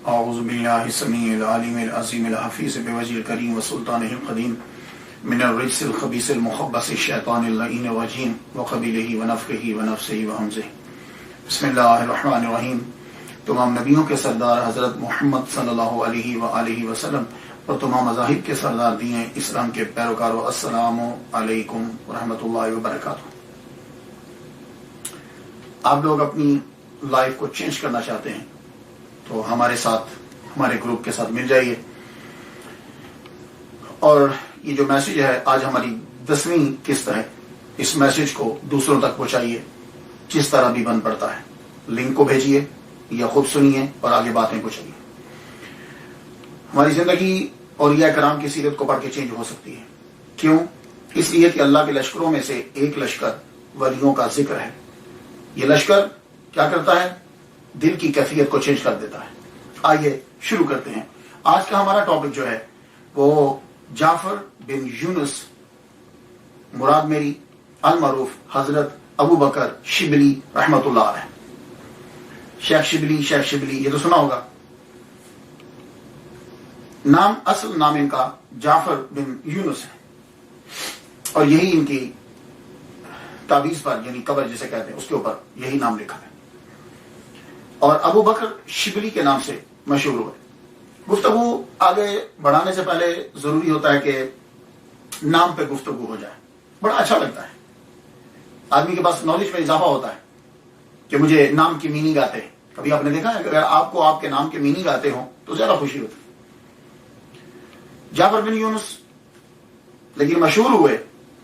اعوذ باللہ السمیع العلیم العظیم الحفیظ بوجہ الکریم وسلطانہ القدیم من الرجس الخبیث المخبث الشیطان اللعین الرجیم وقبیلہ ونفخہ ونفسہ وہمزہ۔ بسم اللہ الرحمن الرحیم۔ تمام نبیوں کے سردار حضرت محمد صلی اللہ علیہ وآلہ وسلم اور تمام مذاہب کے سردار دین اسلام کے پیروکاروں، السلام علیکم ورحمۃ اللہ وبرکاتہ۔ آپ لوگ اپنی لائف کو چینج کرنا چاہتے ہیں تو ہمارے ساتھ، ہمارے گروپ کے ساتھ مل جائیے، اور یہ جو میسج ہے آج ہماری 10ویں قسط ہے، اس میسج کو دوسروں تک پہنچائیے جس طرح بھی بن پڑتا ہے۔ لنک کو بھیجیے یا خود سنیے اور آگے باتیں پہنچائیے۔ ہماری زندگی اولیاء کرام کی سیرت کو پڑھ کے چینج ہو سکتی ہے۔ کیوں؟ اس لیے کہ اللہ کے لشکروں میں سے ایک لشکر ولیوں کا ذکر ہے۔ یہ لشکر کیا کرتا ہے؟ دل کی کیفیت کو چینج کر دیتا ہے۔ آئیے شروع کرتے ہیں۔ آج کا ہمارا ٹاپک جو ہے وہ جعفر بن یونس، مراد میری المعروف حضرت ابو بکر شبلی رحمۃ اللہ علیہ۔ شیخ شبلی یہ تو سنا ہوگا۔ نام، اصل نام ان کا جعفر بن یونس ہے، اور یہی ان کی تعویذ پر، یعنی قبر جسے کہتے ہیں، اس کے اوپر یہی نام لکھا ہے، اور ابو بکر شبلی کے نام سے مشہور ہوئے۔ گفتگو آگے بڑھانے سے پہلے ضروری ہوتا ہے کہ نام پہ گفتگو ہو جائے، بڑا اچھا لگتا ہے۔ آدمی کے پاس نالج میں اضافہ ہوتا ہے کہ مجھے نام کی میننگ آتے ہیں۔ کبھی آپ نے دیکھا ہے کہ اگر آپ کو آپ کے نام کے میننگ آتے ہوں تو زیادہ خوشی ہوتی ہے۔ جعفر بن یونس لیکن مشہور ہوئے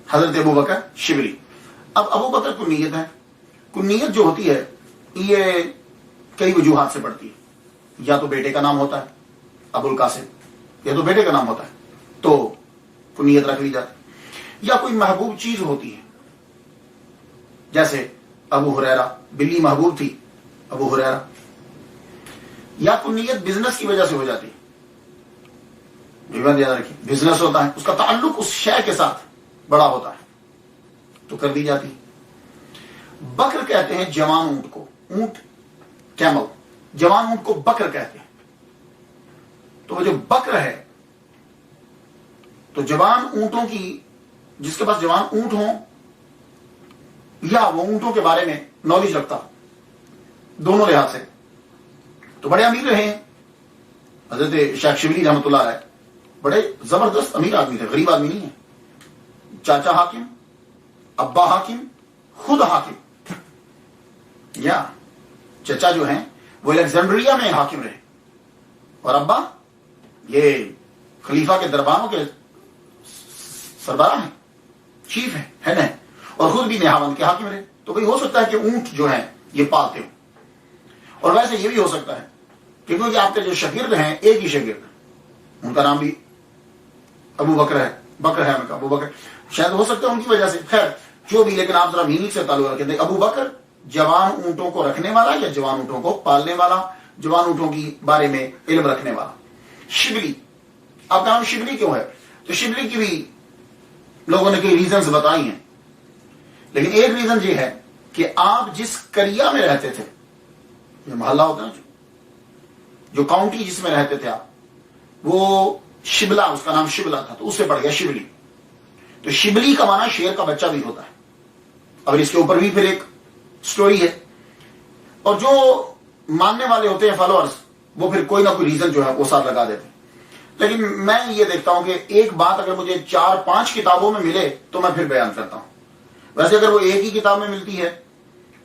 حضرت ابو بکر شبلی۔ اب ابو بکر کنیت ہے۔ کنیت جو ہوتی ہے یہ کئی وجوہات سے پڑتی ہے۔ یا تو بیٹے کا نام ہوتا ہے ابو القاسم، یا تو بیٹے کا نام ہوتا ہے تو کنیت رکھ لی جاتی ہے، یا کوئی محبوب چیز ہوتی ہے، جیسے ابو ہریرہ، بلی محبوب تھی ابو ہریرہ، یا کنیت بزنس کی وجہ سے ہو جاتی ہے۔ یاد رکھیے، بزنس ہوتا ہے، اس کا تعلق اس شے کے ساتھ بڑا ہوتا ہے تو کر دی جاتی ہے۔ بکر کہتے ہیں جوان اونٹ کو، اونٹ کیمل، جوان اونٹ کو بکر کہتے ہیں۔ تو وہ جو بکر ہے تو جوان اونٹوں کی، جس کے پاس جوان اونٹ ہوں یا وہ اونٹوں کے بارے میں نالج رکھتا، دونوں لحاظ سے تو بڑے امیر رہے ہیں۔ حضرت شیخ شبلی رحمۃ اللہ علیہ بڑے زبردست امیر آدمی تھے، غریب آدمی نہیں ہے۔ چاچا حاکم، ابا حاکم، خود حاکم، یا چچا جو ہیں وہ الیگزینڈریا میں حاکم رہے، اور ابا یہ خلیفہ کے درباروں کے سردار ہیں، چیف ہیں، ہیڈ ہیں، اور خود بھی نہاوند کے حاکم رہے۔ تو بھئی ہو سکتا ہے کہ اونٹ جو ہیں یہ پالتے ہوں، اور ویسے یہ بھی ہو سکتا ہے کہ کیونکہ آپ کے جو شاگرد ہیں ایک ہی شاگرد، ان کا نام بھی ابو بکر ہے، بکر ہے ان کا، ابو بکر، شاید ہو سکتا ہے ان کی وجہ سے، خیر جو بھی، لیکن آپ ذرا میننگ سے تعلق رکھیں۔ ابو بکر جوان اونٹوں کو رکھنے والا یا جوان اونٹوں کو پالنے والا، جوان اونٹوں کی بارے میں علم رکھنے والا۔ شبلی، آپ کا نام شبلی کیوں ہے؟ تو شبلی کی بھی لوگوں نے کئی ریزنز بتائی ہیں، لیکن ایک ریزن یہ ہے کہ آپ جس کریا میں رہتے تھے، یہ محلہ ہوتا ہے جو کاؤنٹی جس میں رہتے تھے آپ، وہ شبلہ، اس کا نام شبلہ تھا تو اس سے پڑ گیا شبلی۔ تو شبلی کا معنی شیر کا بچہ بھی ہوتا ہے، اور اس کے اوپر بھی پھر ایک سٹوری ہے، اور جو ماننے والے ہوتے ہیں فالوورز، وہ پھر کوئی نہ کوئی ریزن جو ہے وہ ساتھ لگا دیتے ہیں۔ لیکن میں یہ دیکھتا ہوں کہ ایک بات اگر مجھے 4-5 کتابوں میں ملے تو میں پھر بیان کرتا ہوں۔ ویسے اگر وہ ایک ہی کتاب میں ملتی ہے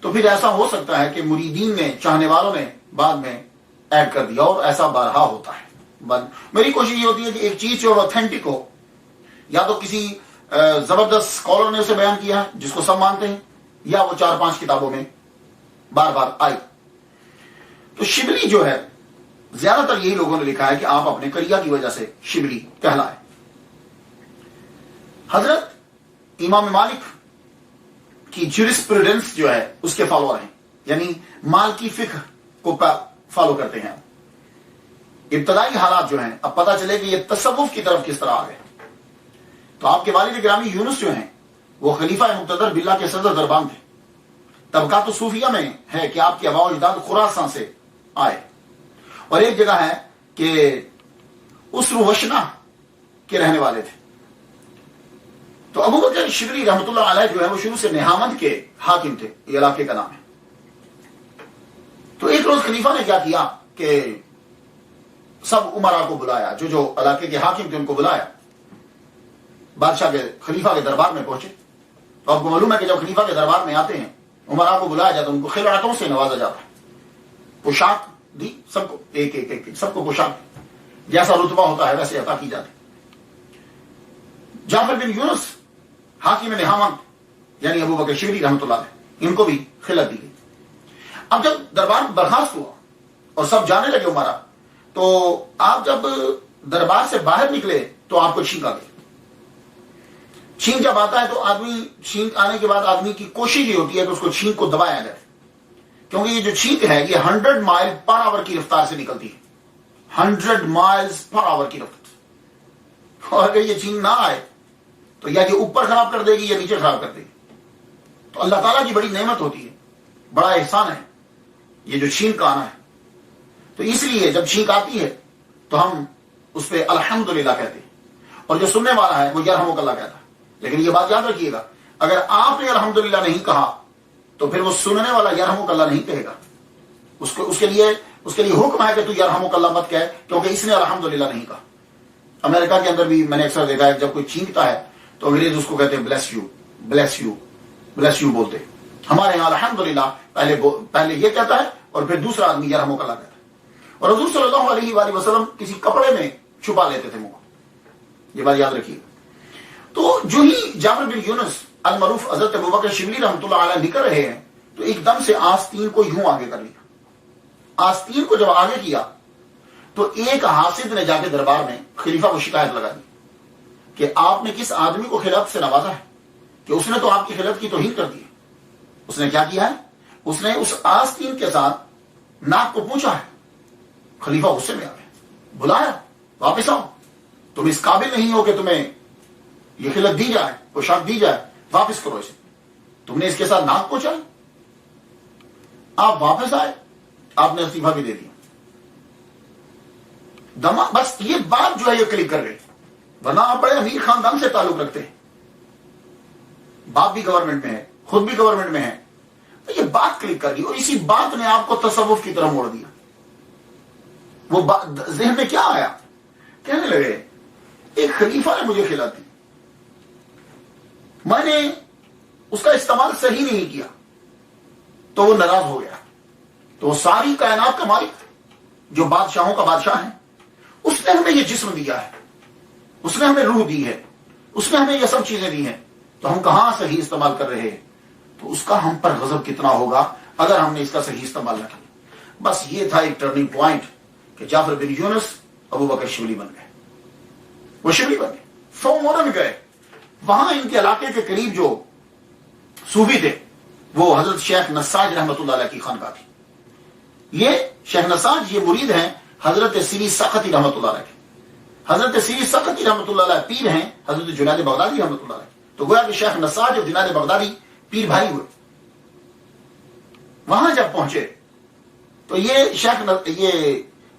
تو پھر ایسا ہو سکتا ہے کہ مریدین نے، چاہنے والوں نے بعد میں ایڈ کر دیا، اور ایسا بارہا ہوتا ہے۔ میری کوشش یہ ہوتی ہے کہ ایک چیز جو اوتھینٹک ہو، یا تو کسی زبردست اسکالر نے اسے بیان کیا ہے جس کو سب مانتے ہیں، یا وہ 4-5 کتابوں میں بار بار آئی۔ تو شبلی جو ہے زیادہ تر یہی لوگوں نے لکھا ہے کہ آپ اپنے کریا کی وجہ سے شبلی کہلائے۔ حضرت امام مالک کی جورسپروڈنس جو ہے اس کے فالوور ہیں، یعنی مال کی فقہ کو فالو کرتے ہیں۔ ابتدائی حالات جو ہیں، اب پتہ چلے کہ یہ تصوف کی طرف کس طرح آ گئے۔ تو آپ کے والد گرامی یونس جو ہیں وہ خلیفہ مقتدر باللہ کے صدر دربان تھے۔ طبقات صوفیہ میں ہے کہ آپ کے آباء و اجداد خراسان سے آئے، اور ایک جگہ ہے کہ اسرو وشنا کے رہنے والے تھے. تو ابو بکر شبلی رحمۃ اللہ علیہ جو ہے وہ شروع سے نہامند کے حاکم تھے. یہ علاقے کا نام ہے. تو ایک روز خلیفہ نے کیا کیا کہ سب عمرا کو بلایا, جو علاقے کے حاکم تھے ان کو بلایا, بادشاہ کے خلیفہ کے دربار میں پہنچے. تو آپ کو معلوم ہے کہ جب خلیفہ کے دربار میں آتے ہیں عمرا کو بلایا جاتا ہے, ان کو خلعتوں سے نوازا جاتا ہے, پوشاک دی سب کو, ایک ایک ایک سب کو پوشاک, جیسا رتبہ ہوتا ہے ویسے عطا کی جاتی. جعفر بن یونس حاکم نہامند یعنی ابو بکر شبلی رحمۃ اللہ علیہ, ان کو بھی خلعت دی گئی. اب جب دربار برخاست ہوا اور سب جانے لگے عمرا, تو آپ جب دربار سے باہر نکلے تو آپ کو چھینک آ گئی. چھینک جب آتا ہے تو آدمی, چھینک آنے کے بعد آدمی کی کوشش یہ ہوتی ہے کہ اس کو چھینک کو دبایا جائے, کیونکہ یہ جو چھینک ہے یہ 100 مائل پر آور کی رفتار سے نکلتی ہے. 100 مائلز پر آور کی رفتار, اور اگر یہ چھینک نہ آئے تو یا یہ اوپر خراب کر دے گی یا نیچے خراب کر دے گی. تو اللہ تعالیٰ کی بڑی نعمت ہوتی ہے, بڑا احسان ہے یہ جو چھینک کا آنا ہے. تو اس لیے جب چھینک آتی ہے تو ہم اس پہ الحمدللہ کہتے ہیں, اور جو سننے والا ہے وہ یرحمک اللہ کہتا ہے. لیکن یہ بات یاد رکھیے گا, اگر آپ نے الحمدللہ نہیں کہا تو پھر وہ سننے والا یرحمک اللہ نہیں کہے گا. اس کے لیے حکم ہے کہ تو یرحمک اللہ مت کہے, کیونکہ اس نے الحمدللہ نہیں کہا. امریکہ کے اندر بھی میں نے اکثر دیکھا ہے جب کوئی چھینکتا ہے تو انگریز اس کو کہتے ہیں bless you, bless you, bless you بولتے. ہمارے یہاں الحمدللہ پہلے یہ کہتا ہے اور پھر دوسرا آدمی یرحمک اللہ کہتا ہے. اور حضور صلی اللہ علیہ وآلہ وسلم کسی کپڑے میں چھپا لیتے تھے منہ, یہ بات یاد رکھیے. تو جو ہی جعفر بن یونس المعروف حضرت ابوبکر شبلی رحمۃ اللہ علیہ نکل رہے ہیں تو ایک دم سے آستین کو یوں آگے کر لیا. آستین کو جب آگے کیا تو ایک حاسد نے جا کے دربار میں خلیفہ کو شکایت لگا دی کہ آپ نے کس آدمی کو خلعت سے نوازا ہے کہ اس نے تو آپ کی خلعت کی توہین کر دی ہے. اس نے کیا کیا ہے, اس نے اس آستین کے ساتھ ناک کو پوچھا ہے. خلیفہ غصے میں آ گئے, بلایا, واپس آؤ, تم اس قابل نہیں ہو کہ تمہیں یہ خلعت دی جائے, پوشاک دی جائے, واپس کرو اسے. تم نے اس کے ساتھ ناک پوچھا. آپ واپس آئے, آپ نے استعفیٰ بھی دے دیا. بس یہ بات جو ہے یہ کلک کر گئی, ورنہ آپ بڑے امیر خاندان سے تعلق رکھتے ہیں, باپ بھی گورنمنٹ میں ہے, خود بھی گورنمنٹ میں ہے, تو یہ بات کلک کر گئی اور اسی بات نے آپ کو تصوف کی طرف موڑ دیا. وہ ذہن میں کیا آیا, کہنے لگے ایک خلیفہ نے مجھے خلعت دی, میں نے اس کا استعمال صحیح نہیں کیا تو وہ ناراض ہو گیا. تو وہ ساری کائنات کا مالک جو بادشاہوں کا بادشاہ ہے, اس نے ہمیں یہ جسم دیا ہے, اس نے ہمیں روح دی ہے, اس نے ہمیں یہ سب چیزیں دی ہیں, تو ہم کہاں صحیح استعمال کر رہے ہیں, تو اس کا ہم پر غضب کتنا ہوگا اگر ہم نے اس کا صحیح استعمال نہ کیا. بس یہ تھا ایک ٹرننگ پوائنٹ کہ جعفر بن یونس ابو بکر شبلی بن گئے. وہ شبلی بن گئے, فوراً گئے. وہاں ان کے علاقے کے قریب جو صوفی تھے وہ حضرت شیخ نساج رحمۃ اللہ علیہ کی خانقاہ تھی. یہ شیخ نساج یہ مرید ہیں حضرت سری سختی رحمۃ اللہ علیہ کے. حضرت سری سختی رحمۃ اللہ علیہ پیر ہیں حضرت جنید بغدادی رحمۃ اللہ علیہ. تو گویا کہ شیخ نساج اور جنید بغدادی پیر بھائی ہوئے. وہاں جب پہنچے تو یہ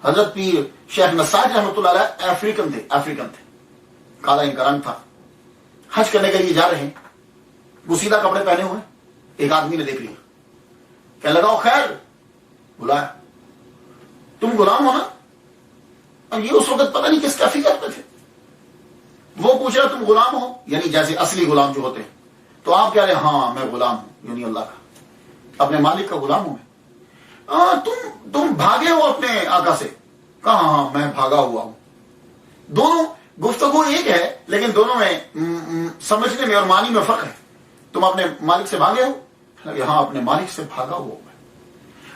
حضرت پیر شیخ نساج رحمۃ اللہ علیہ افریقن تھے, کالا ان کا رنگ تھا. حج کرنے کے لیے جا رہے ہیں, بوسیدہ کپڑے پہنے ہوئے. ایک آدمی نے دیکھ لیا, کہنے لگا خیر, بلایا, تم غلام ہو نا. اب یہ اس وقت پتہ نہیں کس کا فکر پہ تھے. وہ پوچھ رہا تم غلام ہو, یعنی جیسے اصلی غلام جو ہوتے ہیں. تو آپ کہہ رہے ہاں میں غلام ہوں, یعنی اللہ کا, اپنے مالک کا غلام ہوں. تم بھاگے ہو اپنے آقا سے. کہا ہاں میں بھاگا ہوا ہوں. دونوں گفتگو ایک ہے لیکن دونوں میں سمجھنے میں اور معنی میں فرق ہے. تم اپنے مالک سے بھاگے ہو, ہاں اپنے مالک سے بھاگا ہوا ہوں.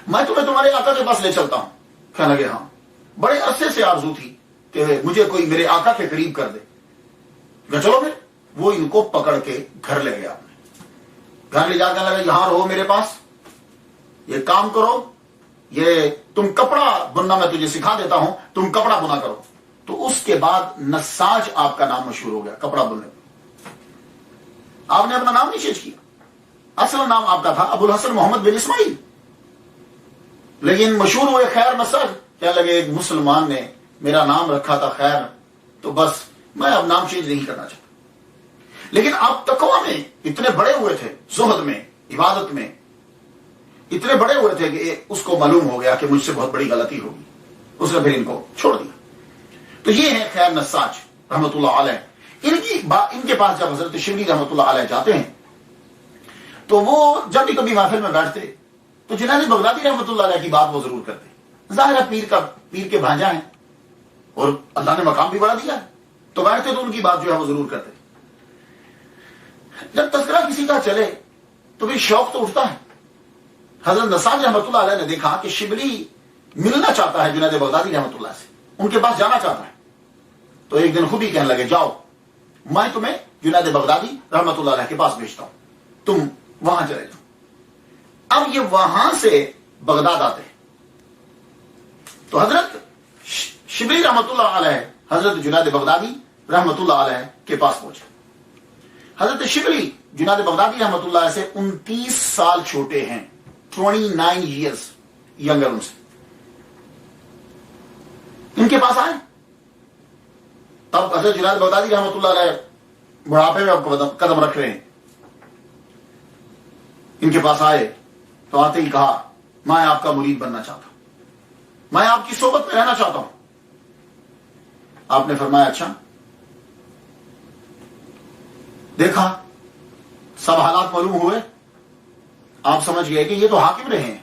میں تمہیں تمہارے آقا کے پاس لے چلتا ہوں. کہنے لگے ہاں, بڑے عرصے سے آرزو تھی کہ مجھے کوئی میرے آقا کے قریب کر دے. چلو پھر. وہ ان کو پکڑ کے گھر لے گیا. گھر لے جا کر لگا یہاں رہو میرے پاس, یہ کام کرو, یہ تم کپڑا بننا میں تجھے سکھا دیتا ہوں, تم کپڑا بنا کرو. تو اس کے بعد نساج آپ کا نام مشہور ہو گیا کپڑا بننے میں. آپ نے اپنا نام نہیں چینج کیا, اصل نام آپ کا تھا ابو الحسن محمد بن اسماعیل, لیکن مشہور ہوئے خیر نساج کہنے لگے ایک مسلمان نے میرا نام رکھا تھا خیر، تو بس میں اب نام چینج نہیں کرنا چاہتا. لیکن آپ تقوی میں اتنے بڑے ہوئے تھے، زہد میں، عبادت میں اتنے بڑے ہوئے تھے کہ اس کو معلوم ہو گیا کہ مجھ سے بہت بڑی غلطی ہوگی، اس نے پھر ان کو چھوڑ دیا. تو یہ ہے خیر نساج رحمت اللہ علیہ. ان کے پاس جب حضرت شبلی رحمت اللہ علیہ جاتے ہیں تو وہ جب بھی کبھی محفل میں بیٹھتے تو جنید بغدادی رحمت اللہ علیہ کی بات وہ ضرور کرتے. ظاہر ہے پیر کے بھانجا ہیں اور اللہ نے مقام بھی بڑا دیا ہے، تو بیٹھتے تو ان کی بات جو ہے وہ ضرور کرتے. جب تذکرہ کسی کا چلے تو پھر شوق تو اٹھتا ہے. حضرت نساج رحمت اللہ علیہ نے دیکھا کہ شبلی ملنا چاہتا ہے جنید بغدادی رحمت اللہ سے، ان کے پاس جانا چاہتا ہے. تو ایک دن خود ہی کہنے لگے جاؤ میں تمہیں جنید بغدادی رحمت اللہ علیہ کے پاس بھیجتا ہوں، تم وہاں چلے جاؤ. اب یہ وہاں سے بغداد آتے ہیں تو حضرت شبلی رحمت اللہ علیہ حضرت جنید بغدادی رحمت اللہ علیہ کے پاس پہنچے. حضرت شبلی جنید بغدادی رحمت اللہ علیہ سے 29 سال چھوٹے ہیں، 29 years younger ان سے. ان کے پاس آئے تب حضرت جنید بغدادی رحمت اللہ علیہ بڑھاپے میں قدم رکھ رہے ہیں. ان کے پاس آئے تو آتے ہی کہا میں آپ کا مرید بننا چاہتا ہوں، میں آپ کی صحبت میں رہنا چاہتا ہوں. آپ نے فرمایا اچھا. دیکھا سب حالات معلوم ہوئے، آپ سمجھ گئے کہ یہ تو حاکم رہے ہیں.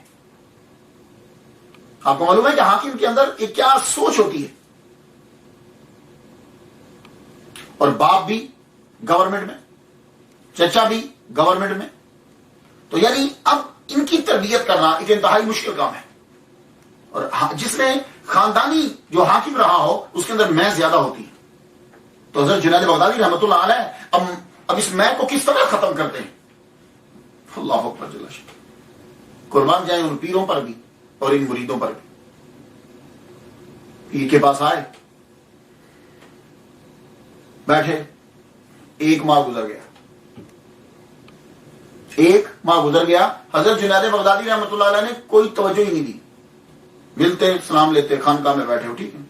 آپ کو معلوم ہے کہ حاکم کے اندر ایک کیا سوچ ہوتی ہے، اور باپ بھی گورنمنٹ میں، چچا بھی گورنمنٹ میں. تو یعنی اب ان کی تربیت کرنا ایک انتہائی مشکل کام ہے. اور جس میں خاندانی جو حاکم رہا ہو اس کے اندر میں زیادہ ہوتی ہے. تو حضرت جنید بغدادی رحمت اللہ علیہ اب اس میں کو کس طرح ختم کرتے ہیں. اللہ اکبر جل شانہ. قربان جائیں ان پیروں پر بھی اور ان مریدوں پر بھی. پیر کے پاس آئے، بیٹھے، ایک ماہ گزر گیا. ایک ماہ گزر گیا، حضرت جنید بغدادی رحمت اللہ علیہ نے کوئی توجہ ہی نہیں دی. ملتے سلام لیتے، خانقاہ میں بیٹھے ہو، ٹھیک ہے.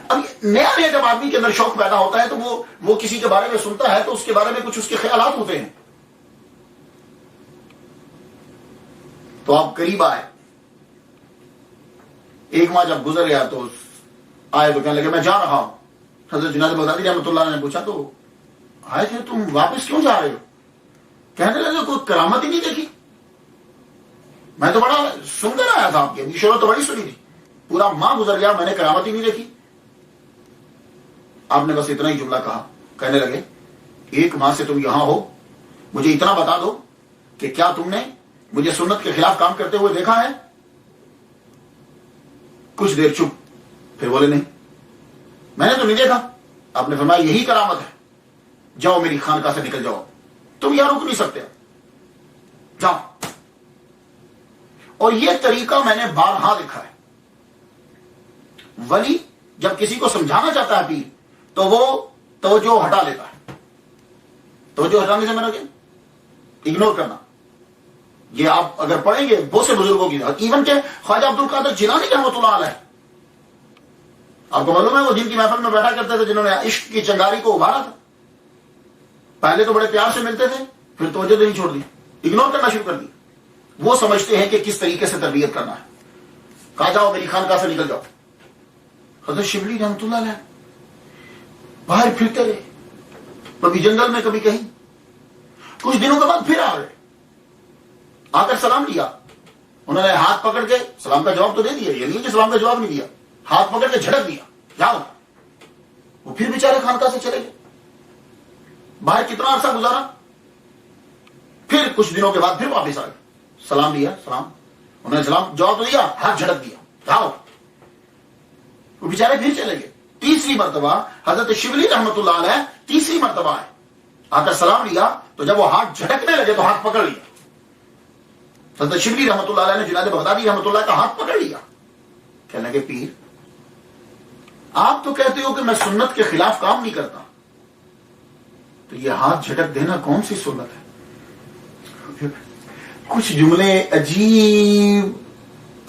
اب نیا جب آدمی کے اندر شوق پیدا ہوتا ہے تو وہ کسی کے بارے میں سنتا ہے تو اس کے بارے میں کچھ اس کے خیالات ہوتے ہیں. تو آپ قریب آئے. ایک ماہ جب گزر گیا تو آئے تو کہنے لگے میں جا رہا ہوں. حضرت جنید بغدادی رحمت اللہ علیہ نے پوچھا تو آئے تھے تم واپس کیوں جا رہے ہو؟ کہنے لگے کوئی کرامت ہی نہیں دیکھی. میں تو بڑا سن کر آیا تھا، آپ کی شروع تو بڑی سنی تھی، پورا ماہ گزر گیا میں نے کرامت ہی نہیں دیکھی. آپ نے بس اتنا ہی جملہ کہا. کہنے لگے ایک ماہ سے تم یہاں ہو، مجھے اتنا بتا دو کہ کیا تم نے مجھے سنت کے خلاف کام کرتے ہوئے دیکھا ہے؟ کچھ دیر چپ، پھر بولے نہیں میں نے تو نہیں دیکھا. آپ نے فرمایا یہی کرامت ہے، جاؤ میری خانقاہ سے نکل جاؤ، تم یہاں رک نہیں سکتے، جاؤ. اور یہ طریقہ میں نے بارہا دیکھا ہے. ولی جب کسی کو سمجھانا چاہتا ہے پیر تو وہ توجہ ہٹا لیتا ہے. توجہ ہٹانے سے میں نے اگنور کرنا. یہ آپ اگر پڑھیں گے بہت سے بزرگوں کی، ایون کہ خواجہ عبد القادر جیلانی رحمۃ اللہ علیہ، آپ کو معلوم ہے وہ جن کی محفل میں بیٹھا کرتے تھے، جنہوں نے عشق کی چنگاری کو ابھارا تھا. پہلے تو بڑے پیار سے ملتے تھے، پھر توجہ دینی چھوڑ دی، اگنور کرنا شروع کر دی. وہ سمجھتے ہیں کہ کس طریقے سے تربیت کرنا ہے. کہا جاؤ میری خانقاہ سے نکل جاؤ. حضرت شبلی رحمۃ اللہ علیہ باہر پھرتے رہے، کبھی جنگل میں کبھی کہیں. کچھ دنوں کے بعد پھر آ گئے، آ کر سلام لیا. انہوں نے ہاتھ پکڑ کے سلام کا جواب تو دے دیا، یہ نہیں کہ سلام کا جواب نہیں دیا، ہاتھ پکڑ کے جھڑک دیا جاؤ. وہ پھر بیچارے خانقاہ سے چلے گئے. باہر کتنا عرصہ گزارا، پھر کچھ دنوں کے بعد پھر واپس آ گئے. سلام لیا، سلام، انہوں نے سلام جواب تو دیا، ہاتھ جھڑک دیا جاؤ. وہ بیچارے پھر چلے گئے. تیسری مرتبہ حضرت شبلی رحمت اللہ علیہ تیسری مرتبہ آئے، آ کر سلام لیا تو جب وہ ہاتھ جھٹکنے لگے تو ہاتھ پکڑ لیا. حضرت شبلی رحمت اللہ علیہ نے جنید بغدادی رحمت اللہ کا ہاتھ پکڑ لیا. کہنے لگے پیر آپ تو کہتے ہو کہ میں سنت کے خلاف کام نہیں کرتا، تو یہ ہاتھ جھٹک دینا کون سی سنت ہے؟ کچھ جملے عجیب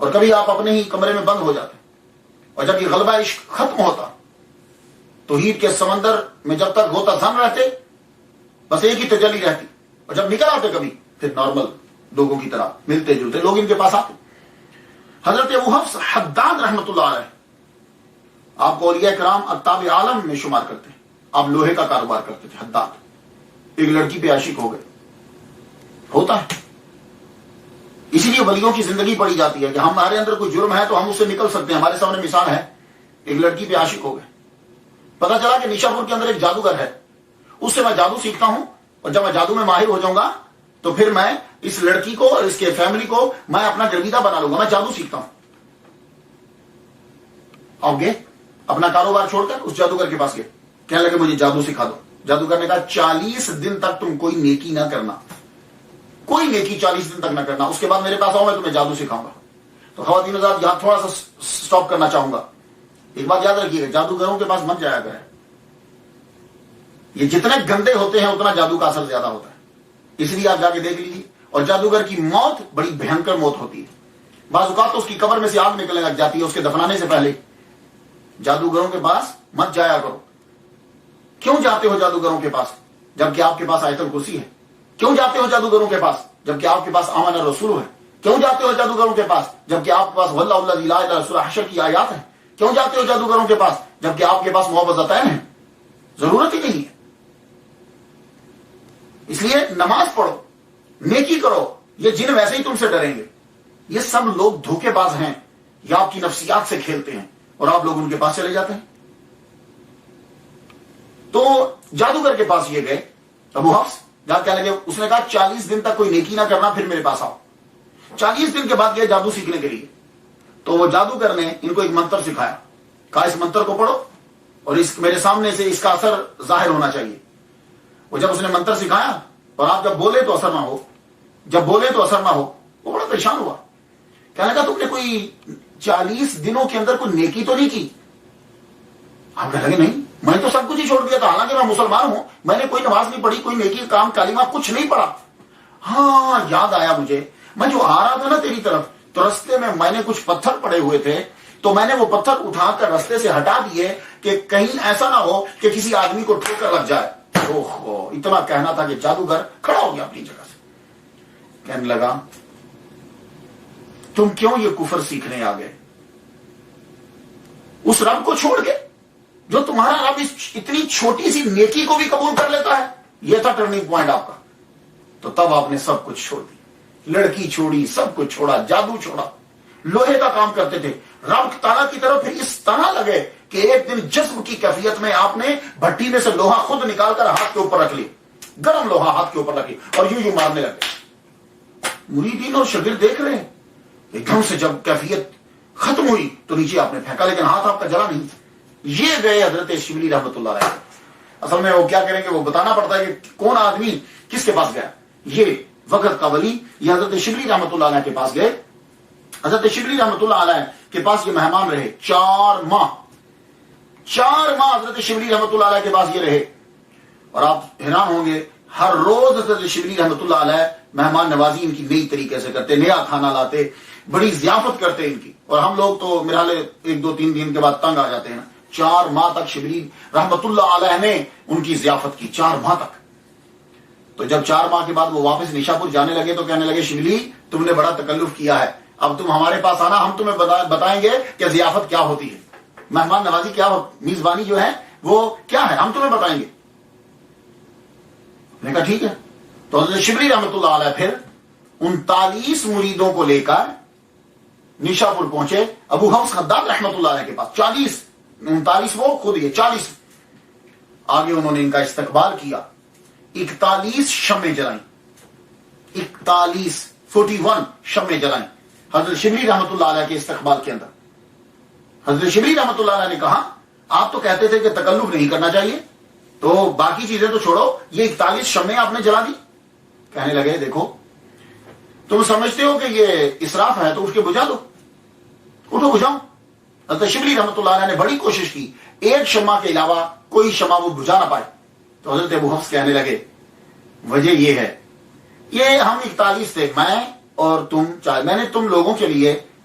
اور کبھی آپ اپنے ہی کمرے میں بند ہو جاتے. اور جب یہ غلبہ عشق ختم ہوتا توحید کے سمندر میں جب تک ہوتا زن رہتے, بس ایک ہی تجلی رہتی, اور جب نکل آتے کبھی پھر نارمل لوگوں کی طرح ملتے جلتے لوگ ان کے پاس آتے. حضرت ابو حفص حداد رحمۃ اللہ علیہ, آپ کو اولیاء کرام اقطاب عالم میں شمار کرتے ہیں. آپ لوہے کا کاروبار کرتے تھے. حداد ایک لڑکی پہ عاشق ہو گئے, ہوتا ہے. اسی لیے ولیوں کی زندگی پڑی جاتی ہے کہ ہمارے اندر کوئی جرم ہے تو ہم اس سے نکل سکتے ہیں. ہمارے سامنے مثال ہے, ایک لڑکی پہ عاشق ہو گئے, پتا چلا کہ نیشا پور کے اندر ایک جادوگر ہے, اس سے میں جادو سیکھتا ہوں, اور جب میں جادو میں ماہر ہو جاؤں گا تو پھر میں اس لڑکی کو اور اس کے فیملی کو میں اپنا گرویدہ بنا لوں گا. میں جادو سیکھتا ہوں. آپ گئے اپنا کاروبار چھوڑ کر اس جادوگر کے پاس گئے, کہنے لگے مجھے جادو سکھا دو. جادوگر نے کہا 40 دن تک تم کوئی نیکی نہ کرنا, کوئی نیکی 40 دن تک نہ کرنا, اس کے بعد میرے پاس آؤ, میں تمہیں جادو سکھاؤں گا. تو خواتین حضرات یہاں تھوڑا سا سٹاپ کرنا چاہوں گا. ایک بات یاد رکھیے گا, جادوگروں کے پاس مت جایا کریں. یہ جتنے گندے ہوتے ہیں اتنا جادو کا اثر زیادہ ہوتا ہے, اس لیے آپ جا کے دیکھ لیجیے. اور جادوگر کی موت بڑی بھینکر موت ہوتی ہے. بعض اوقات تو اس کی قبر میں سے آگ نکلنے لگ جاتی ہے اس کے دفنانے سے پہلے. جادوگروں کے پاس مت جایا کرو. کیوں جاتے ہو جادوگروں کے پاس جبکہ آپ کے پاس آیت الکرسی ہے؟ کیوں جاتے ہو جادوگروں کے پاس جبکہ آپ کے پاس آمن الرسول ہے؟ کیوں جاتے ہو جادوگروں کے پاس جبکہ آپ کے پاس واللہ الذی لا الہ الا هو حشر کی آیات ہیں؟ کیوں جاتے ہو جادوگروں کے پاس جبکہ آپ کے پاس معوذتین ہیں؟ ضرورت ہی نہیں ہے. اس لیے نماز پڑھو, نیکی کرو. یہ جن ویسے ہی تم سے ڈریں گے. یہ سب لوگ دھوکے باز ہیں, یا آپ کی نفسیات سے کھیلتے ہیں اور آپ لوگ ان کے پاس چلے جاتے ہیں. تو جادوگر کے پاس یہ گئے ابو حفص, جا کہنے لگے, اس نے کہا 40 دن تک کوئی نیکی نہ کرنا, پھر میرے پاس آؤ. 40 دن کے بعد گئے جادو سیکھنے کے لیے. تو وہ جادوگر نے ان کو ایک منتر سکھایا, کہا اس منتر کو پڑھو اور اس میرے سامنے سے اس کا اثر ظاہر ہونا چاہیے. وہ جب اس نے منتر سکھایا اور آپ جب بولے تو اثر نہ ہو, جب بولے تو اثر نہ ہو, وہ بڑا پریشان ہوا. کہنے لگا تم نے کوئی 40 دنوں کے اندر کوئی نیکی تو نہیں کی؟ آپ کہنے لگے نہیں, میں تو سب کچھ ہی چھوڑ دیا تھا, حالانکہ میں مسلمان ہوں, میں نے کوئی نماز نہیں پڑھی, کوئی نیکی کام کلمہ کچھ نہیں پڑھا. ہاں یاد آیا مجھے, میں جو آ رہا تھا نا تیری طرف تو رستے میں نے کچھ پتھر پڑے ہوئے تھے, تو میں نے وہ پتھر اٹھا کر رستے سے ہٹا دیے کہ کہیں ایسا نہ ہو کہ کسی آدمی کو ٹھوکر لگ جائے. اوہو, اتنا کہنا تھا کہ جادوگر کھڑا ہو گیا اپنی جگہ سے. کہنے لگا تم کیوں یہ کفر سیکھنے آ گئے اس رب کو چھوڑ کے جو تمہارا رب اتنی چھوٹی سی نیکی کو بھی قبول کر لیتا ہے؟ یہ تھا ٹرننگ پوائنٹ آپ کا. تو تب آپ نے سب کچھ چھوڑ دی, لڑکی چھوڑی, سب کچھ چھوڑا, جادو چھوڑا, لوہے کا کام کرتے تھے. رب تعالیٰ کی طرف پھر اس طرح لگے کہ ایک دن جذب کی کیفیت میں آپ نے بھٹی میں سے لوہا خود نکال کر ہاتھ کے اوپر رکھ لی, گرم لوہا ہاتھ کے اوپر رکھ لی اور یوں مارنے لگے. مریدین اور شاگرد دیکھ رہے ہیں. ایک دم سے جب کیفیت ختم ہوئی تو نیچے آپ نے پھینکا, لیکن ہاتھ آپ کا جلا نہیں. یہ گئے حضرت شبلی رحمۃ اللہ علیہ. اصل میں وہ کیا کریں گے, وہ بتانا پڑتا ہے کہ کون آدمی کس کے پاس گیا. یہ وقت کا ولی یہ حضرت شبلی رحمۃ اللہ علیہ کے پاس گئے. حضرت شبلی رحمۃ اللہ علیہ کے پاس یہ مہمان رہے 4 ماہ. 4 ماہ حضرت شبلی رحمۃ اللہ علیہ کے پاس یہ رہے. اور آپ حیران ہوں گے, ہر روز حضرت شبلی رحمۃ اللہ علیہ مہمان نوازی ان کی نئی طریقے سے کرتے, نیا کھانا لاتے, بڑی ضیافت کرتے ان کی. اور ہم لوگ تو میرا 1-2-3 دن کے بعد تنگ آ جاتے ہیں. 4 ماہ تک شبلی رحمۃ اللہ علیہ نے ان کی ضیافت کی, 4 ماہ تک. تو جب 4 ماہ کے بعد وہ واپس نیشاپور جانے لگے تو کہنے لگے شبلی تم نے بڑا تکلف کیا ہے, اب تم ہمارے پاس آنا, ہم تمہیں بتائیں گے کہ ضیافت کیا ہوتی ہے, مہمان نوازی کیا, میزبانی جو ہے وہ کیا ہے, ہم تمہیں بتائیں گے. نے کہا ٹھیک ہے. تو حضرت شبلی رحمۃ اللہ علیہ پھر 39 مریدوں کو لے کر نیشاپور پہنچے ابو حفص حداد رحمۃ اللہ علیہ کے پاس. 39 وہ خود یہ 40 آگے انہوں نے ان کا استقبال کیا. 41 شمیں جلائیں, 41 شمیں جلائیں حضرت شبلی رحمۃ اللہ علیہ کے استقبال کے اندر. حضرت شبلی رحمۃ اللہ علیہ نے کہا آپ تو کہتے تھے کہ تکلف نہیں کرنا چاہیے, تو باقی چیزیں تو چھوڑو, یہ 41 شمیں آپ نے جلا دی. کہنے لگے دیکھو تم سمجھتے ہو کہ یہ اسراف ہے تو اٹھ کے بجھا دو, اٹھو بجھاؤ. حضرت شبلی رحمۃ اللہ علیہ نے بڑی کوشش کی, ایک شمع کے علاوہ کوئی شمع وہ بجھا نہ پائے. تو حضرت ابو حفص کہنے لگے وجہ یہ ہے, یہ ہم 41 تھے, میں اور تم 4, میں نے تم لوگوں کے لیے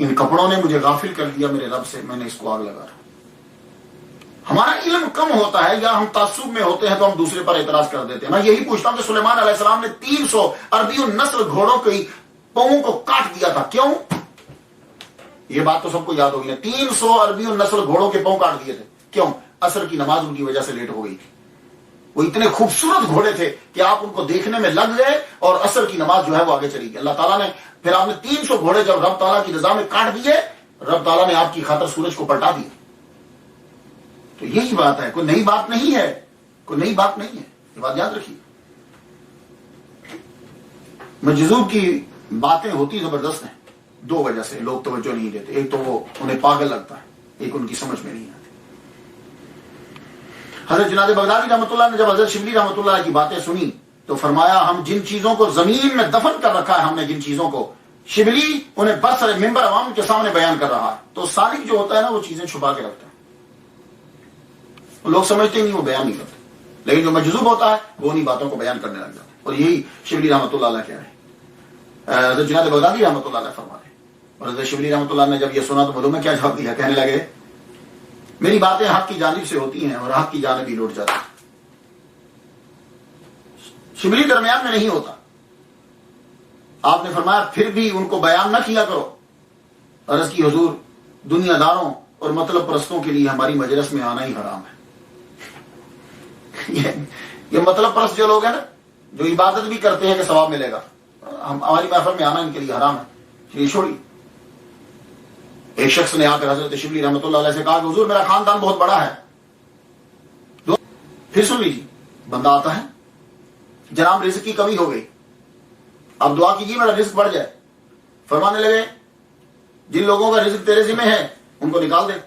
ان کپڑوں نے مجھے غافل کر دیا میرے رب سے، میں نے اس کو آگ لگا رہا۔ ہمارا علم کم ہوتا ہے یا ہم تعصب میں ہوتے ہیں تو ہم دوسرے پر اعتراض کر دیتے ہیں۔ میں یہی پوچھتا ہوں کہ سلیمان علیہ السلام نے 300 عربی النسل گھوڑوں کی پاؤں کو کاٹ دیا تھا، کیوں؟ یہ بات تو سب کو یاد ہوگی نا، 300 عربی النسل گھوڑوں کے پاؤں کاٹ دیے تھے، کیوں؟ عصر کی نماز ان کی وجہ سے لیٹ ہو گئی تھی۔ وہ اتنے خوبصورت گھوڑے تھے کہ آپ ان کو دیکھنے میں لگ گئے اور عصر کی نماز جو ہے وہ آگے چلی گئی۔ اللہ تعالیٰ نے پھر آپ نے 300 گھوڑے جب رب تعالیٰ کی رضا میں کاٹ دیے، رب تعالیٰ نے آپ کی خاطر سورج کو پلٹا دیا۔ تو یہی بات ہے، کوئی نئی بات نہیں ہے، کوئی نئی بات نہیں ہے، یہ بات یاد رکھیے۔ مجذوب کی باتیں ہوتی زبردست ہیں، دو وجہ سے لوگ توجہ نہیں دیتے۔ ایک تو وہ انہیں پاگل لگتا ہے، ایک ان کی سمجھ میں نہیں آتی۔ حضرت جنید بغدادی رحمۃ اللہ نے جب حضرت شبلی رحمۃ اللہ کی باتیں سنی تو فرمایا ہم جن چیزوں کو زمین میں دفن کر رکھا ہے، ہم نے جن چیزوں کو، شبلی انہیں برسر ممبر عوام کے سامنے بیان کر رہا ہے۔ تو سالک جو ہوتا ہے نا وہ چیزیں چھپا کے رکھتا ہے، لوگ سمجھتے نہیں، وہ بیان نہیں کرتے، لیکن جو مجذوب ہوتا ہے وہ انہیں باتوں کو بیان کرنے لگ جاتا ہے۔ اور یہی شبلی رحمۃ اللہ علیہ کیا ہے، حضرت جنید بغدادی رحمۃ اللہ علیہ فرما رہے ہیں۔ اور حضرت شبلی رحمۃ اللہ نے جب یہ سنا تو معلوم ہے کیا جواب دیا، کہنے لگے میری باتیں حق کی جانب سے ہوتی ہیں اور حق کی جانب ہی لوٹ جاتی ہیں، شبلی درمیان میں نہیں ہوتا۔ آپ نے فرمایا پھر بھی ان کو بیان نہ کیا کرو۔ عرض کی حضور دنیا داروں اور مطلب پرستوں کے لیے ہماری مجلس میں آنا ہی حرام ہے۔ یہ مطلب پرست جو لوگ ہیں نا، جو عبادت بھی کرتے ہیں کہ ثواب ملے گا، ہماری محفل میں آنا ان کے لیے حرام ہے، یہ چھوڑی۔ ایک شخص نے آ کر حضرت شبلی رحمۃ اللہ علیہ سے کہا کہ حضور میرا خاندان بہت بڑا ہے۔ پھر سن لیجیے، بندہ آتا ہے جناب رزق کی کمی ہو گئی، آپ دعا کیجیے میرا رزق بڑھ جائے۔ فرمانے لگے جن لوگوں کا رزق تیرے ذمہ ہے ان کو نکال دے،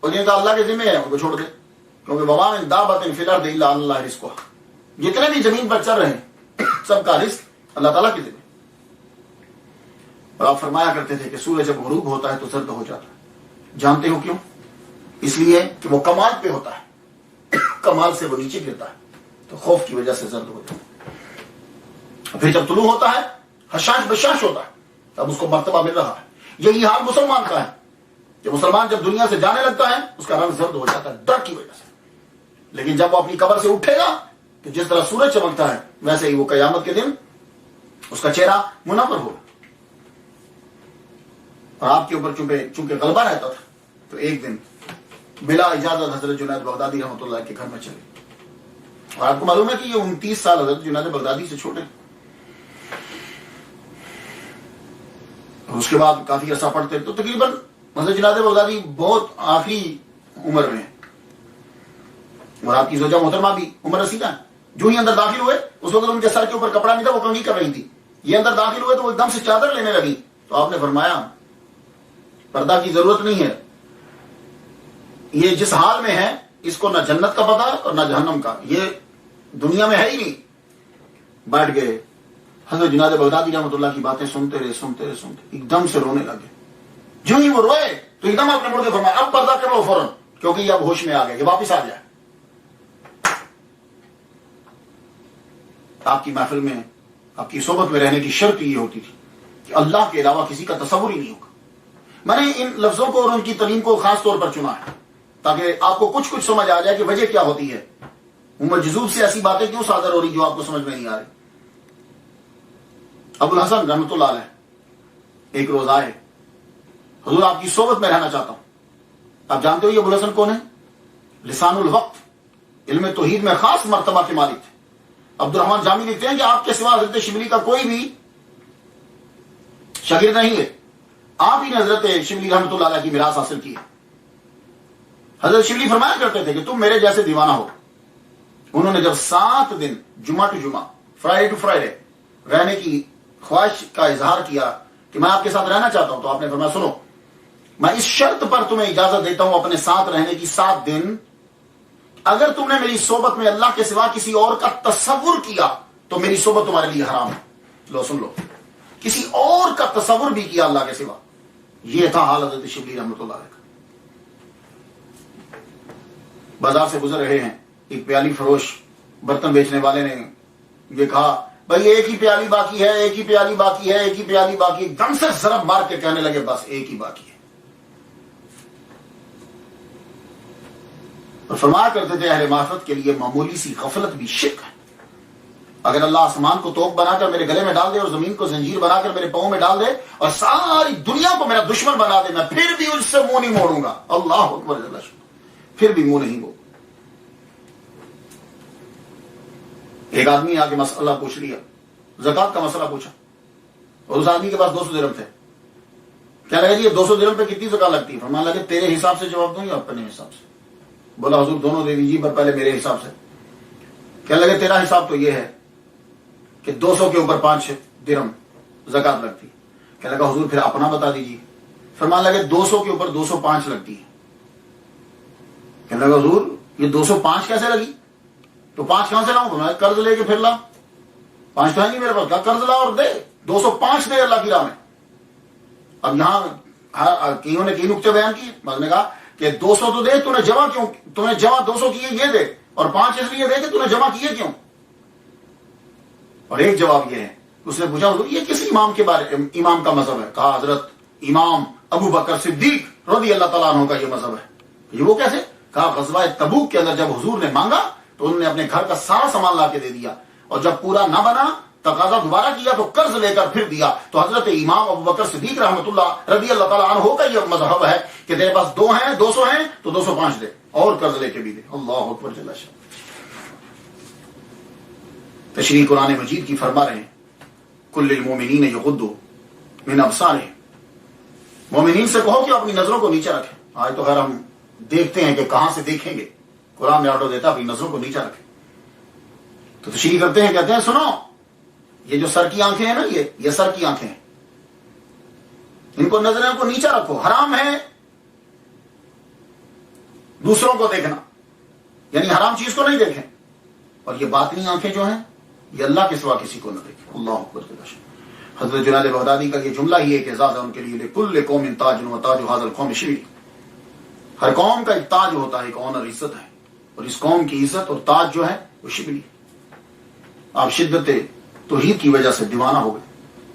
اور جن کا اللہ کے ذمہ ہے ان کو چھوڑ دے، کیونکہ وما من دابۃ فی الارض الا علی اللہ رزقها، جتنے بھی زمین پر چل رہے ہیں سب کا رزق اللہ تعالیٰ کے ذمہ۔ اور آپ فرمایا کرتے تھے کہ سورج جب غروب ہوتا ہے تو زرد ہو جاتا ہے، جانتے ہو کیوں؟ اس لیے کہ وہ کمال پہ ہوتا ہے، کمال سے وہ نیچے گرتا ہے تو خوف کی وجہ سے زرد ہو جاتا ہے۔ پھر جب طلوع ہوتا ہے حشاش بشاش ہوتا ہے، تب اس کو مرتبہ مل رہا ہے۔ یہی حال مسلمان کا ہے کہ مسلمان جب دنیا سے جانے لگتا ہے اس کا رنگ زرد ہو جاتا ہے ڈر کی وجہ سے، لیکن جب وہ اپنی قبر سے اٹھے گا تو جس طرح سورج چمکتا ہے ویسے ہی وہ قیامت کے دن اس کا چہرہ منور ہوگا۔ اور آپ کے اوپر چونکہ غلبہ رہتا تھا تو ایک دن بلا اجازت حضرت جنید بغدادی رحمۃ اللہ کے گھر میں چلے، اور آپ کو معلوم ہے کہ یہ 29 سال حضرت جنید بغدادی سے چھوٹے، اور اس کے بعد کافی عرصہ پڑھتے تو تقریباً حضرت جنید بغدادی بہت آخری عمر میں، اور آپ کی زوجہ محترمہ بھی عمر رسیدہ ہے۔ جو ہی اندر داخل ہوئے اس وقت ان کے سر کے اوپر کپڑا نہیں تھا، وہ کنگھی کر رہی تھی، یہ اندر داخل ہوئے تو وہ ایک دم سے چادر لینے لگی، تو آپ نے فرمایا پردہ کی ضرورت نہیں ہے، یہ جس حال میں ہے اس کو نہ جنت کا پتہ اور نہ جہنم کا، یہ دنیا میں ہے ہی نہیں۔ بیٹھ گئے، حضرت جنید بغدادی رحمۃ اللہ کی باتیں سنتے رہے، ایک دم سے رونے لگے۔ جو ہی وہ روئے تو ایک دم آپ نے مڑ کے فرمایا اب پردہ کر لو فوراً، کیونکہ یہ اب ہوش میں آ گئے، یہ واپس آ جائے۔ آپ کی محفل میں، آپ کی صحبت میں رہنے کی شرط یہ ہوتی تھی کہ اللہ کے علاوہ کسی کا تصور ہی نہیں ہوگا۔ میں نے ان لفظوں کو اور ان کی تعلیم کو خاص طور پر چنا ہے تاکہ آپ کو کچھ سمجھ آ جائے کہ وجہ کیا ہوتی ہے، مجذوب سے ایسی باتیں کیوں صادر ہو رہی جو آپ کو سمجھ میں نہیں آ رہی۔ ابو الحسن رحمۃ اللہ علیہ ایک روز آئے، حضور آپ کی صحبت میں رہنا چاہتا ہوں۔ آپ جانتے ہو یہ ابو الحسن کون ہے؟ لسان الوقت، علم توحید میں خاص مرتبہ کے مالک تھے۔ عبد الرحمن جامی لکھتے ہیں کہ آپ کے سوا حضرت شبلی کا کوئی بھی شاگرد نہیں ہے، آپ ہی نے حضرت شبلی رحمۃ اللہ علیہ کی میراث حاصل کی ہے۔ حضرت شبلی فرمایا کرتے تھے کہ تم میرے جیسے دیوانہ ہو۔ انہوں نے جب 7 دن جمعہ ٹو جمعہ، فرائیڈے ٹو فرائیڈے رہنے کی خواہش کا اظہار کیا کہ میں آپ کے ساتھ رہنا چاہتا ہوں، تو آپ نے فرمایا سنو، میں اس شرط پر تمہیں اجازت دیتا ہوں اپنے ساتھ رہنے کی 7 دن، اگر تم نے میری صحبت میں اللہ کے سوا کسی اور کا تصور کیا تو میری صحبت تمہارے لیے حرام ہے۔ لو سن لو، کسی اور کا تصور بھی کیا اللہ کے سوا، یہ تھا حال حضرت شبلی رحمۃ اللہ علیہ کا۔ بازار سے گزر رہے ہیں، ایک پیالی فروش برتن بیچنے والے نے یہ کہا بھائی ایک ہی پیالی باقی ہے، ایک ہی پیالی باقی ہے، ایک ہی پیالی باقی ہے، ایک دم سے ضرب مار کے کہنے لگے بس ایک ہی باقی ہے. اور فرمایا کرتے تھے اہل معرفت کے لیے معمولی سی غفلت بھی شرک ہے. اگر اللہ آسمان کو توپ بنا کر میرے گلے میں ڈال دے اور زمین کو زنجیر بنا کر میرے پاؤں میں ڈال دے اور ساری دنیا کو میرا دشمن بنا دے، میں پھر بھی اس سے منہ نہیں موڑوں گا. اللہ اکبر جل شانہ، پھر بھی منہ نہیں موڑوں. ایک آدمی آگے مسئلہ پوچھ لیا، زکات کا مسئلہ پوچھا، اور اس آدمی کے پاس 200 درہم تھے. کیا لگا جی یہ 200 درہم پہ کتنی زکات لگتی ہے؟ فرمانے لگے تیرے حساب سے جواب دوں یا اپنے حساب سے؟ بولا حضور دونوں دے دیجیے، پر پہلے میرے حساب سے. کہنے لگے تیرا حساب تو یہ ہے کہ 200 کے اوپر 5 درہم زکات لگتی. کہنے لگا حضور پھر اپنا بتا دیجیے. فرمانے لگے 200 کے اوپر 205 لگتی ہے. کہنے لگا حضور یہ 205 کیسے لگی؟ تو 5 کہاں سے لاؤں؟ میں قرض لے کے پھر لا. 5 تو ہے نہیں میرے پاس. کیا قرض لا اور دے، 205 دے اللہ کی راہ میں. اب یہاں کئیوں نے کئی نقطے بیان کیے. بعض نے کہا کہ 200 تو دے، تو نے جمع 200 کیے یہ دے، اور 5 اس لیے دے کہ تو نے جمع کیے کیوں. اور ایک جواب یہ ہے، اس نے پوچھا حضور یہ کس امام کا مذہب ہے؟ کہا حضرت امام ابو بکر صدیق رضی اللہ تعالیٰ عنہ کا یہ مذہب ہے. یہ وہ کیسے؟ کہا غزوہ تبوک کے اندر جب حضور نے مانگا تو انہوں نے اپنے گھر کا سارا سامان لا کے دے دیا، اور جب پورا نہ بنا تقاضا دوبارہ کیا تو قرض لے کر پھر دیا. تو حضرت امام ابو بکر صدیق رحمۃ اللہ رضی اللہ تعالیٰ عنہ کا یہ مذہب ہے کہ تیرے پاس 200 ہیں تو 205 دے اور قرض لے کے بھی دے. اللہ اکبر جل شانہ. تشریح قرآن مجید کی فرما رہے ہیں کل للمؤمنین یغضوا من ابصارہم. مومنین سے کہو کہ اپنی نظروں کو نیچے رکھیں. آج تو خیر ہم دیکھتے ہیں کہ کہاں سے دیکھیں گے. قرآن میں آرڈر دیتا اپنی نظروں کو نیچے رکھیں. تو تشریح کرتے ہیں، کہتے ہیں سنو یہ جو سر کی آنکھیں ہیں نا، یہ سر کی آنکھیں ہیں، ان کو نظروں کو نیچے رکھو. حرام ہے دوسروں کو دیکھنا، یعنی حرام چیز کو نہیں دیکھیں. اور یہ باطنی آنکھیں جو ہیں یہ اللہ کے سوا کسی کو نہ دیکھیں. اللہ اکبر. حضرت جنید بغدادی کا یہ جملہ ہی ایک اعزاز ہے ان کے لیے. لکل قوم تاج وتاج ھذا القوم شبلی. ہر قوم کا ایک تاج ہوتا ہے، ایک آنر، عزت ہے، اور اس قوم کی عزت اور تاج جو ہے وہ شبلی. آپ شدت توحید کی وجہ سے دیوانہ ہو گئے،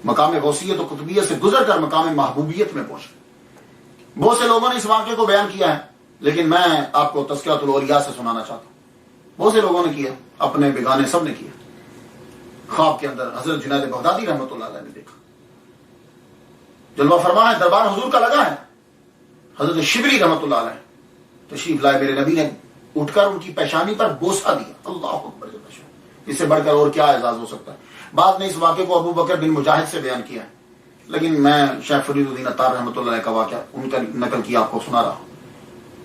مقام غوثیت و قطبیت سے گزر کر مقام محبوبیت میں پہنچ گئے. بہت سے لوگوں نے اس واقعے کو بیان کیا ہے، لیکن میں آپ کو تذکرۃ الاولیاء سے سنانا چاہتا ہوں. بہت سے لوگوں نے کیا، اپنے بیگانے سب نے کیا. خواب کے اندر حضرت جنید بغدادی رحمۃ اللہ علیہ نے دیکھا، جلوہ فرما ہے، دربار حضور کا لگا ہے. حضرت شبلی رحمۃ اللہ علیہ تشریف لائے، میرے نبی نے اٹھ کر ان کی پیشانی پر بوسہ دیا. اللہ اکبر. اس سے بڑھ کر اور کیا اعزاز ہو سکتا ہے. بعد نے اس واقعے کو ابو بکر بن مجاہد سے بیان کیا ہے، لیکن میں شیخ فرید الدین عطار رحمۃ اللہ علیہ کا واقعہ ان کا نقل کیا آپ کو سنا رہا ہوں.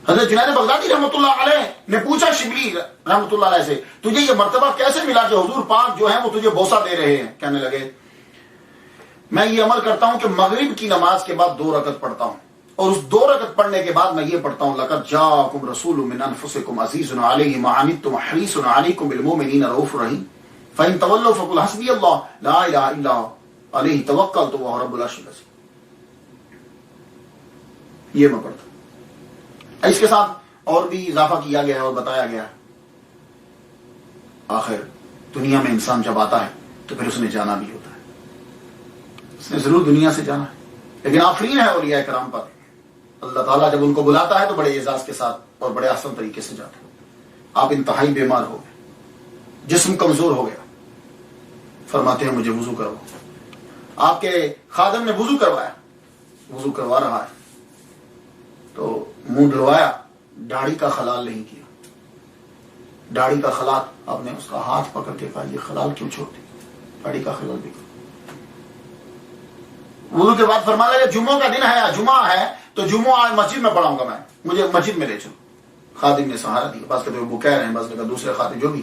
حضرت جنید بغدادی رحمۃ اللہ علیہ نے پوچھا شبلی رحمۃ اللہ علیہ سے تجھے یہ مرتبہ کیسے ملا کہ حضور پاک جو ہیں وہ تجھے بوسہ دے رہے ہیں؟ کہنے لگے میں یہ عمل کرتا ہوں کہ مغرب کی نماز کے بعد 2 رکعت پڑھتا ہوں، اور اس 2 رکعت پڑھنے کے بعد میں یہ پڑھتا ہوں لقد جاءکم رسول من انفسکم عزیز علیہ ما عنتم حریص علیکم بالمؤمنین رؤوف رحیم فإن تولوا فقل حسبی اللہ لا الہ الا علیہ توکلت وهو رب العرش العظیم. یہ میں پڑھتا ہوں. اس کے ساتھ اور بھی اضافہ کیا گیا ہے اور بتایا گیا ہے آخر دنیا میں انسان جب آتا ہے تو پھر اس نے جانا بھی ہوتا ہے. اس نے ضرور دنیا سے جانا ہے، لیکن آفرین ہے اولیاء کرام پر. اللہ تعالیٰ جب ان کو بلاتا ہے تو بڑے اعزاز کے ساتھ اور بڑے آسان طریقے سے جاتے ہیں. آپ انتہائی بیمار ہو گئے، جسم کمزور ہو گیا، فرماتے ہیں مجھے وضو کرو. آپ کے خادم نے وضو کروایا، وضو کروا رہا ہے تو منہ دھلوایا، داڑھی کا خلال نہیں کیا. داڑھی کا خلال، آپ نے اس کا ہاتھ پکڑ کے کہا یہ خلال کیوں چھوڑ دی؟ داڑھی کا خلال بھی کرو. وضو کے بعد فرمایا کہ جمعہ کا دن ہے، جمعہ ہے تو جمعہ آج مسجد میں پڑھاؤں گا، میں مجھے مسجد میں لے چلو. خادم نے سہارا دیا، بعض کہتے ہیں وہ کہہ رہے ہیں، بعض کہتے ہیں دوسرے خادم، جو بھی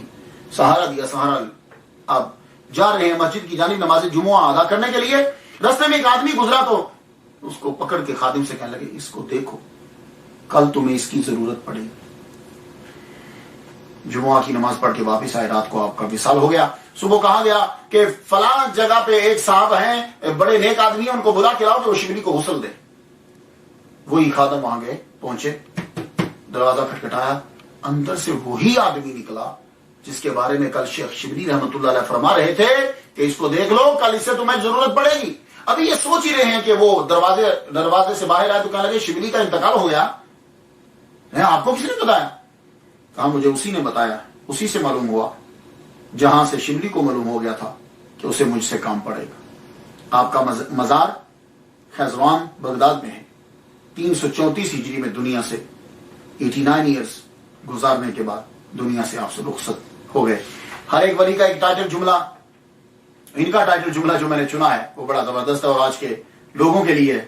سہارا دیا. سہارا آپ جا رہے ہیں مسجد کی جانب نماز جمعہ ادا کرنے کے لیے. رستے میں ایک آدمی گزرا تو اس کو پکڑ کے خادم سے کہنے لگے اس کو دیکھو، کل تمہیں اس کی ضرورت پڑے گی. جمعہ کی نماز پڑھ کے واپس آئے، رات کو آپ کا وصال ہو گیا. صبح کہا گیا کہ فلاں جگہ پہ ایک صاحب ہیں، بڑے نیک آدمی ہیں، ان کو بلا کے لاؤ کہ وہ شبلی کو غسل دے. وہی خادم وہاں گئے، پہنچے، دروازہ کھٹکھٹایا، اندر سے وہی آدمی نکلا جس کے بارے میں کل شیخ شبلی رحمۃ اللہ علیہ فرما رہے تھے کہ اس کو دیکھ لو، کل اس سے تمہیں ضرورت پڑے گی۔ ابھی یہ سوچ ہی رہے ہیں کہ وہ دروازے سے باہر آئے تو کہنے لگے شبلی کا انتقال ہو گیا ہے، آپ کو کس نے بتایا؟ کہا مجھے اسی نے بتایا، اسی سے معلوم ہوا جہاں سے شبلی کو معلوم ہو گیا تھا کہ اسے مجھ سے کام پڑے گا۔ آپ کا مزار خیزوان بغداد میں ہے۔ 334 ہجری میں دنیا سے 89 ایئرز گزارنے کے بعد دنیا سے آپ سے رخصت ہو گئے۔ ہر ایک ولی کا ایک ٹائٹل جملہ، ان کا ٹائٹل جملہ جو میں نے چنا ہے وہ بڑا زبردست ہے اور آج کے لوگوں کے لیے۔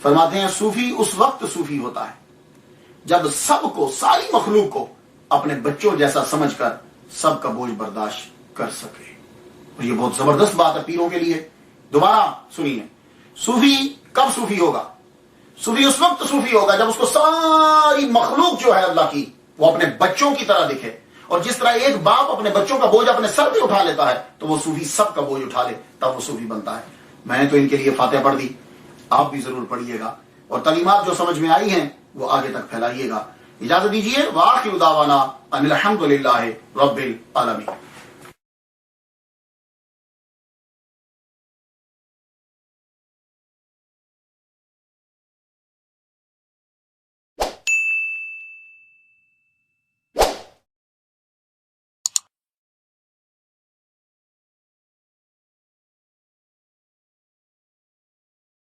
فرماتے ہیں صوفی اس وقت صوفی ہوتا ہے جب سب کو، ساری مخلوق کو اپنے بچوں جیسا سمجھ کر سب کا بوجھ برداشت کر سکے۔ اور یہ بہت زبردست بات ہے پیروں کے لیے۔ دوبارہ سنیے، صوفی کب صوفی ہوگا؟ صوفی اس وقت صوفی ہوگا جب اس کو ساری مخلوق جو ہے اللہ کی وہ اپنے بچوں کی طرح دکھے، اور جس طرح ایک باپ اپنے بچوں کا بوجھ اپنے سر پہ اٹھا لیتا ہے تو وہ صوفی سب کا بوجھ اٹھا لے، تب وہ صوفی بنتا ہے۔ میں نے تو ان کے لیے فاتحہ پڑھ دی، آپ بھی ضرور پڑھیے گا اور تعلیمات جو سمجھ میں آئی ہیں وہ آگے تک پھیلائیے گا۔ اجازت دیجیے، وآخر دعوانا ان الحمد للہ رب العالمین۔